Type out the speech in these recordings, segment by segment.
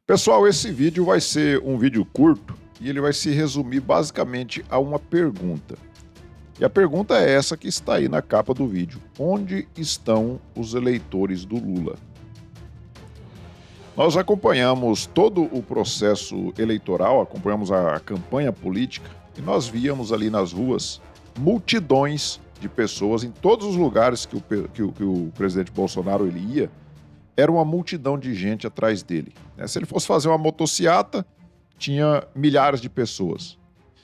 Pessoal, esse vídeo vai ser um vídeo curto e ele vai se resumir basicamente a uma pergunta. E a pergunta é essa que está aí na capa do vídeo: onde estão os eleitores do Lula? Nós acompanhamos todo o processo eleitoral, acompanhamos a campanha política e nós víamos ali nas ruas multidões de pessoas em todos os lugares que o presidente Bolsonaro ele ia. Era uma multidão de gente atrás dele. Se ele fosse fazer uma motociata, tinha milhares de pessoas.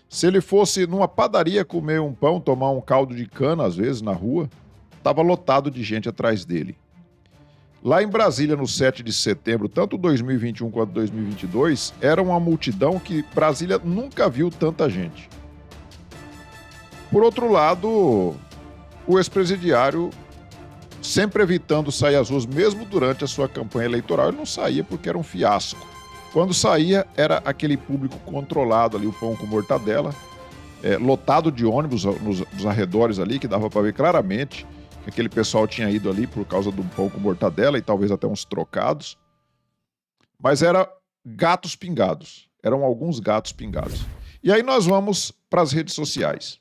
Se ele fosse numa padaria comer um pão, tomar um caldo de cana, às vezes, na rua, estava lotado de gente atrás dele. Lá em Brasília, no 7 de setembro, tanto 2021 quanto 2022, era uma multidão que Brasília nunca viu tanta gente. Por outro lado, o ex-presidiário, sempre evitando sair às ruas, mesmo durante a sua campanha eleitoral, ele não saía porque era um fiasco. Quando saía, era aquele público controlado ali, o pão com mortadela, lotado de ônibus nos arredores ali, que dava para ver claramente que aquele pessoal tinha ido ali por causa do pão com mortadela e talvez até uns trocados. Mas era gatos pingados, eram alguns gatos pingados. E aí nós vamos para as redes sociais.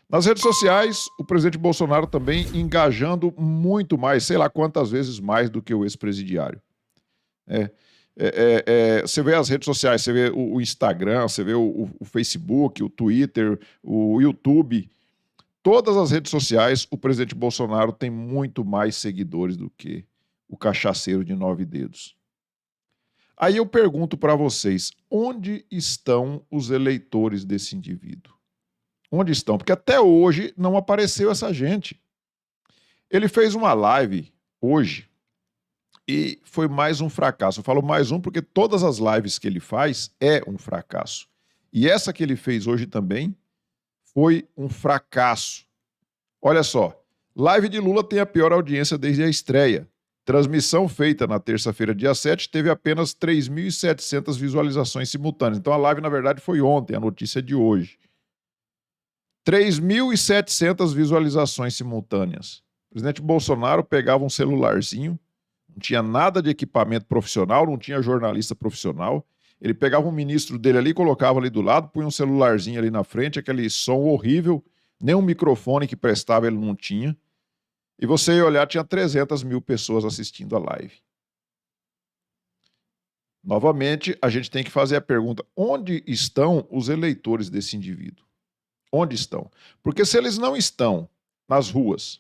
Nas redes sociais, o presidente Bolsonaro também engajando muito mais, sei lá quantas vezes mais do que o ex-presidiário. Você vê as redes sociais, você vê o Instagram, você vê o Facebook, o Twitter, o YouTube. Todas as redes sociais, o presidente Bolsonaro tem muito mais seguidores do que o cachaceiro de 9 dedos. Aí eu pergunto para vocês, onde estão os eleitores desse indivíduo? Onde estão? Porque até hoje não apareceu essa gente. Ele fez uma live hoje e foi mais um fracasso. Eu falo mais um porque todas as lives que ele faz é um fracasso. E essa que ele fez hoje também foi um fracasso. Olha só, live de Lula tem a pior audiência desde a estreia. Transmissão feita na terça-feira, dia 7, teve apenas 3.700 visualizações simultâneas. Então a live, na verdade, foi ontem, a notícia é de hoje. 3.700 visualizações simultâneas. O presidente Bolsonaro pegava um celularzinho, não tinha nada de equipamento profissional, não tinha jornalista profissional. Ele pegava um ministro dele ali, colocava ali do lado, punha um celularzinho ali na frente, aquele som horrível, nem um microfone que prestava ele não tinha. E você ia olhar, tinha 300 mil pessoas assistindo a live. Novamente, a gente tem que fazer a pergunta: onde estão os eleitores desse indivíduo? Onde estão? Porque se eles não estão nas ruas,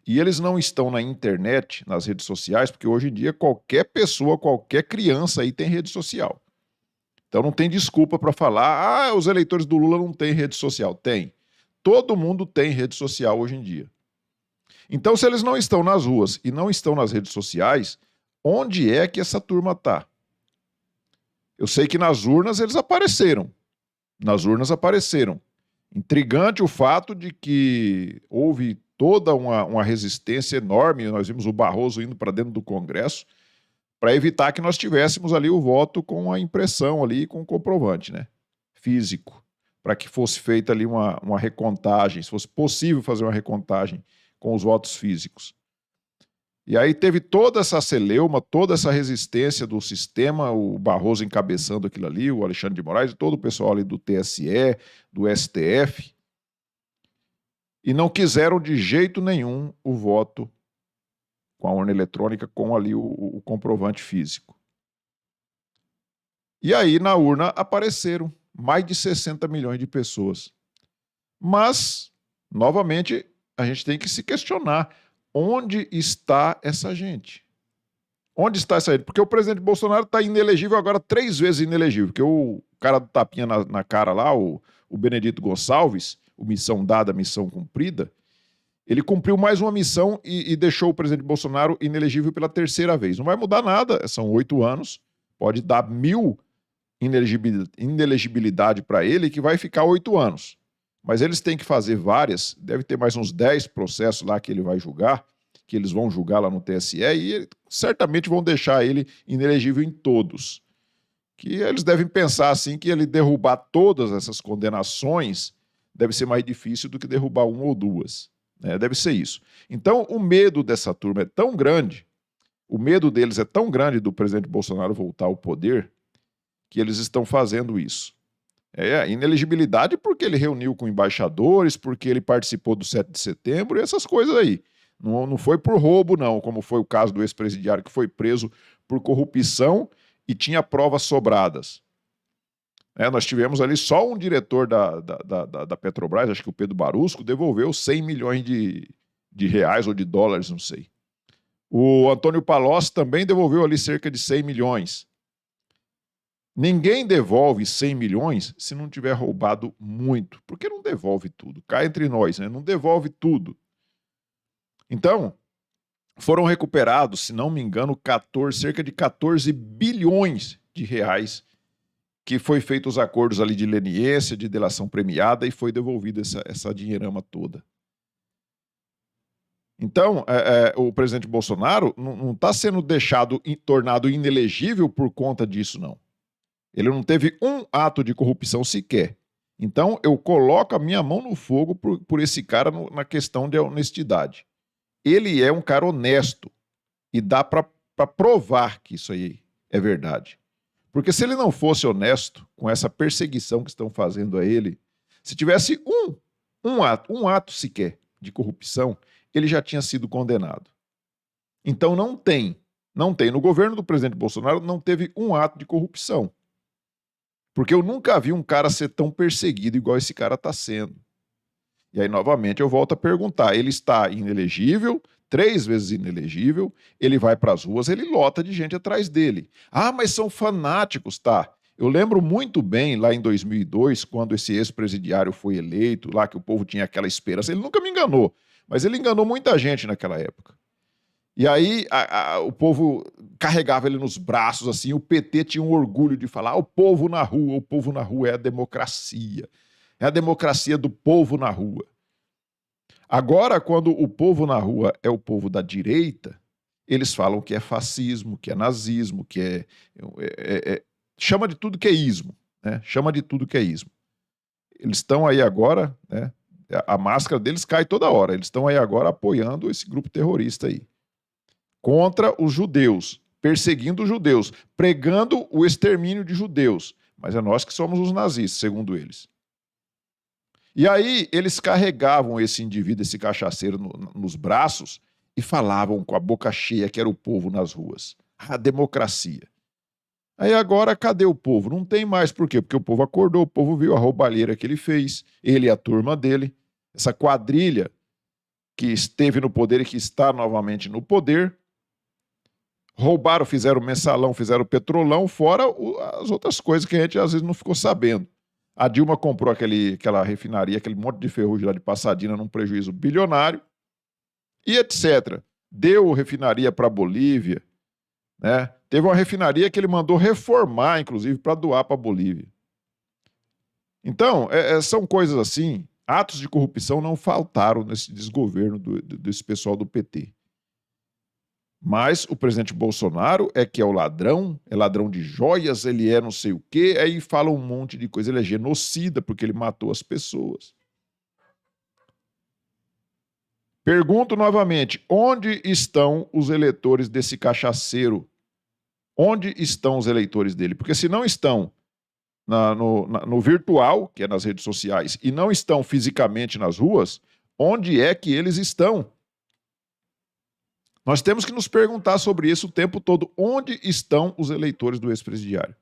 e eles não estão na internet, nas redes sociais, porque hoje em dia qualquer pessoa, qualquer criança aí tem rede social. Então não tem desculpa para falar, os eleitores do Lula não têm rede social. Tem. Todo mundo tem rede social hoje em dia. Então, se eles não estão nas ruas e não estão nas redes sociais, onde é que essa turma está? Eu sei que nas urnas eles apareceram. Intrigante o fato de que houve toda uma resistência enorme. Nós vimos o Barroso indo para dentro do Congresso para evitar que nós tivéssemos ali o voto com a impressão ali, com o comprovante, né, físico, para que fosse feita ali uma recontagem, se fosse possível fazer uma recontagem com os votos físicos. E aí teve toda essa celeuma, toda essa resistência do sistema, o Barroso encabeçando aquilo ali, o Alexandre de Moraes e todo o pessoal ali do TSE, do STF, e não quiseram de jeito nenhum o voto com a urna eletrônica, com ali o comprovante físico. E aí na urna apareceram mais de 60 milhões de pessoas. Mas, novamente, a gente tem que se questionar: onde está essa gente? Onde está essa gente? Porque o presidente Bolsonaro está inelegível agora 3 vezes inelegível. Porque o cara do tapinha na cara lá, o Benedito Gonçalves, o missão dada, missão cumprida, ele cumpriu mais uma missão e deixou o presidente Bolsonaro inelegível pela 3ª vez. Não vai mudar nada, são 8 anos, pode dar 1000 inelegibilidade para ele, que vai ficar 8 anos. Mas eles têm que fazer várias, deve ter mais uns 10 processos lá que ele vai julgar, que eles vão julgar lá no TSE, e certamente vão deixar ele inelegível em todos. Que eles devem pensar assim, que ele derrubar todas essas condenações deve ser mais difícil do que derrubar 1 ou 2. Deve ser isso. Então o medo dessa turma é tão grande O medo deles é tão grande do presidente Bolsonaro voltar ao poder que eles estão fazendo isso. É inelegibilidade porque ele reuniu com embaixadores, porque ele participou do 7 de setembro e essas coisas aí. Não foi por roubo, não, como foi o caso do ex-presidiário que foi preso por corrupção e tinha provas sobradas. Nós tivemos ali só um diretor da Petrobras, acho que o Pedro Barusco, devolveu 100 milhões de reais ou de dólares, não sei. O Antônio Palocci também devolveu ali cerca de 100 milhões. Ninguém devolve 100 milhões se não tiver roubado muito, porque não devolve tudo. Cá entre nós, né? Não devolve tudo. Então, foram recuperados, se não me engano, cerca de 14 bilhões de reais, que foi feito os acordos ali de leniência, de delação premiada, e foi devolvida essa dinheirama toda. Então, o presidente Bolsonaro não está sendo tornado inelegível por conta disso, não. Ele não teve um ato de corrupção sequer. Então, eu coloco a minha mão no fogo por esse cara na questão de honestidade. Ele é um cara honesto e dá para provar que isso aí é verdade. Porque se ele não fosse honesto com essa perseguição que estão fazendo a ele, se tivesse um ato sequer de corrupção, ele já tinha sido condenado. Então não tem. No governo do presidente Bolsonaro não teve um ato de corrupção. Porque eu nunca vi um cara ser tão perseguido igual esse cara está sendo. E aí, novamente, eu volto a perguntar. Ele está inelegível, 3 vezes inelegível, ele vai para as ruas, ele lota de gente atrás dele. Ah, mas são fanáticos, tá? Eu lembro muito bem, lá em 2002, quando esse ex-presidiário foi eleito, lá que o povo tinha aquela esperança. Ele nunca me enganou, mas ele enganou muita gente naquela época. E aí o povo carregava ele nos braços, assim, o PT tinha um orgulho de falar, o povo na rua é a democracia do povo na rua. Agora, quando o povo na rua é o povo da direita, eles falam que é fascismo, que é nazismo, que chama de tudo que é ismo, né? Chama de tudo que é ismo. Eles estão aí agora, né? A máscara deles cai toda hora, eles estão aí agora apoiando esse grupo terrorista aí. Contra os judeus, perseguindo os judeus, pregando o extermínio de judeus. Mas é nós que somos os nazistas, segundo eles. E aí eles carregavam esse indivíduo, esse cachaceiro, nos braços e falavam com a boca cheia que era o povo nas ruas. A democracia. Aí agora, cadê o povo? Não tem mais. Por quê? Porque o povo acordou, o povo viu a roubalheira que ele fez, ele e a turma dele, essa quadrilha que esteve no poder e que está novamente no poder. Roubaram, fizeram mensalão, fizeram petrolão, fora as outras coisas que a gente às vezes não ficou sabendo. A Dilma comprou aquela refinaria, aquele monte de ferrugem lá de Passadina num prejuízo bilionário e etc. Deu refinaria para a Bolívia, né? Teve uma refinaria que ele mandou reformar, inclusive, para doar para a Bolívia. Então, são coisas assim, atos de corrupção não faltaram nesse desgoverno desse pessoal do PT. Mas o presidente Bolsonaro que é o ladrão, é ladrão de joias, ele é não sei o quê, aí fala um monte de coisa, ele é genocida porque ele matou as pessoas. Pergunto novamente, onde estão os eleitores desse cachaceiro? Onde estão os eleitores dele? Porque se não estão no virtual, que é nas redes sociais, e não estão fisicamente nas ruas, onde é que eles estão? Nós temos que nos perguntar sobre isso o tempo todo. Onde estão os eleitores do ex-presidiário?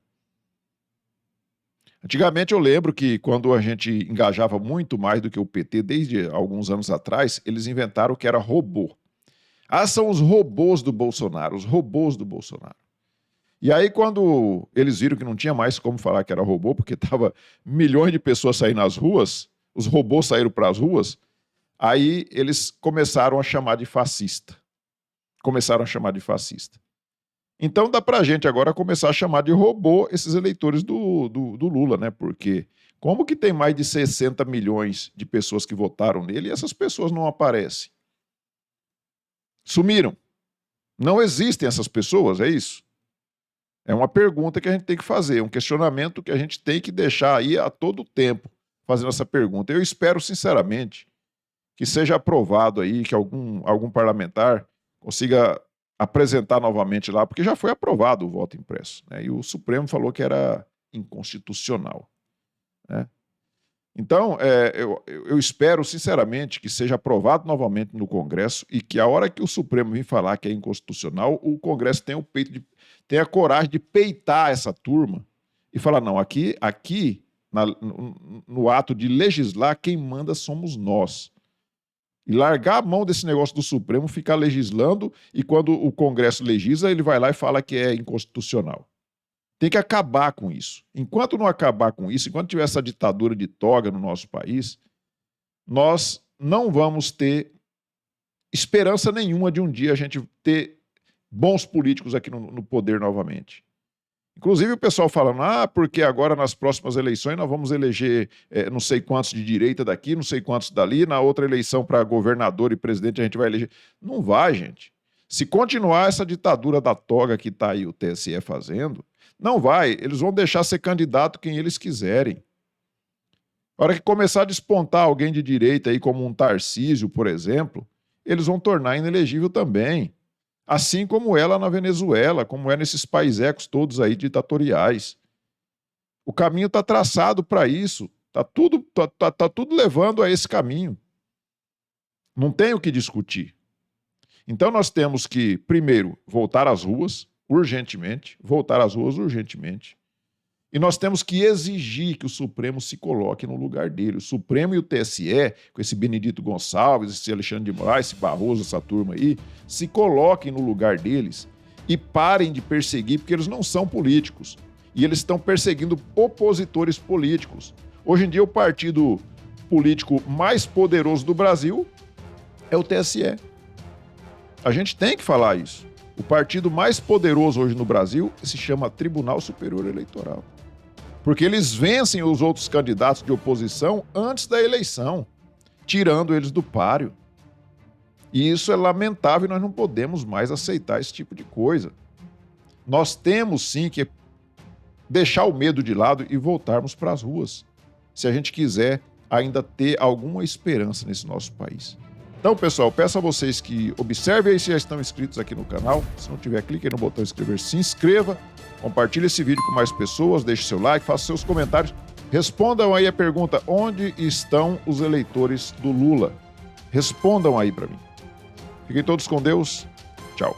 Antigamente eu lembro que quando a gente engajava muito mais do que o PT, desde alguns anos atrás, eles inventaram o que era robô. Ah, são os robôs do Bolsonaro, os robôs do Bolsonaro. E aí quando eles viram que não tinha mais como falar que era robô, porque estava milhões de pessoas saindo nas ruas, os robôs saíram para as ruas, aí eles começaram a chamar de fascista. Então dá pra gente agora começar a chamar de robô esses eleitores do Lula, né? Porque como que tem mais de 60 milhões de pessoas que votaram nele e essas pessoas não aparecem? Sumiram. Não existem essas pessoas, é isso? É uma pergunta que a gente tem que fazer, um questionamento que a gente tem que deixar aí a todo tempo fazendo essa pergunta. Eu espero sinceramente que seja aprovado aí, que algum parlamentar consiga apresentar novamente lá, porque já foi aprovado o voto impresso, né? E o Supremo falou que era inconstitucional, né? Então, eu espero sinceramente que seja aprovado novamente no Congresso e que a hora que o Supremo vir falar que é inconstitucional, o Congresso tenha a coragem de peitar essa turma e falar, não, aqui no ato de legislar, quem manda somos nós. E largar a mão desse negócio do Supremo, ficar legislando, e quando o Congresso legisla, ele vai lá e fala que é inconstitucional. Tem que acabar com isso. Enquanto não acabar com isso, enquanto tiver essa ditadura de toga no nosso país, nós não vamos ter esperança nenhuma de um dia a gente ter bons políticos aqui no poder novamente. Inclusive o pessoal falando, porque agora nas próximas eleições nós vamos eleger não sei quantos de direita daqui, não sei quantos dali, na outra eleição para governador e presidente a gente vai eleger. Não vai, gente. Se continuar essa ditadura da toga que está aí o TSE fazendo, não vai. Eles vão deixar ser candidato quem eles quiserem. A hora que começar a despontar alguém de direita aí, como um Tarcísio, por exemplo, eles vão tornar inelegível também. Assim como é lá na Venezuela, como é nesses paisecos todos aí ditatoriais. O caminho está traçado para isso. Está tudo levando a esse caminho. Não tem o que discutir. Então nós temos que, primeiro, voltar às ruas urgentemente, e nós temos que exigir que o Supremo se coloque no lugar dele. O Supremo e o TSE, com esse Benedito Gonçalves, esse Alexandre de Moraes, esse Barroso, essa turma aí, se coloquem no lugar deles e parem de perseguir, porque eles não são políticos. E eles estão perseguindo opositores políticos. Hoje em dia, o partido político mais poderoso do Brasil é o TSE. A gente tem que falar isso. O partido mais poderoso hoje no Brasil se chama Tribunal Superior Eleitoral. Porque eles vencem os outros candidatos de oposição antes da eleição, tirando eles do páreo. E isso é lamentável e nós não podemos mais aceitar esse tipo de coisa. Nós temos sim que deixar o medo de lado e voltarmos para as ruas, se a gente quiser ainda ter alguma esperança nesse nosso país. Então, pessoal, peço a vocês que observem aí se já estão inscritos aqui no canal. Se não tiver, clique aí no botão inscrever, se inscreva, compartilhe esse vídeo com mais pessoas, deixe seu like, faça seus comentários. Respondam aí a pergunta, onde estão os eleitores do Lula? Respondam aí para mim. Fiquem todos com Deus. Tchau.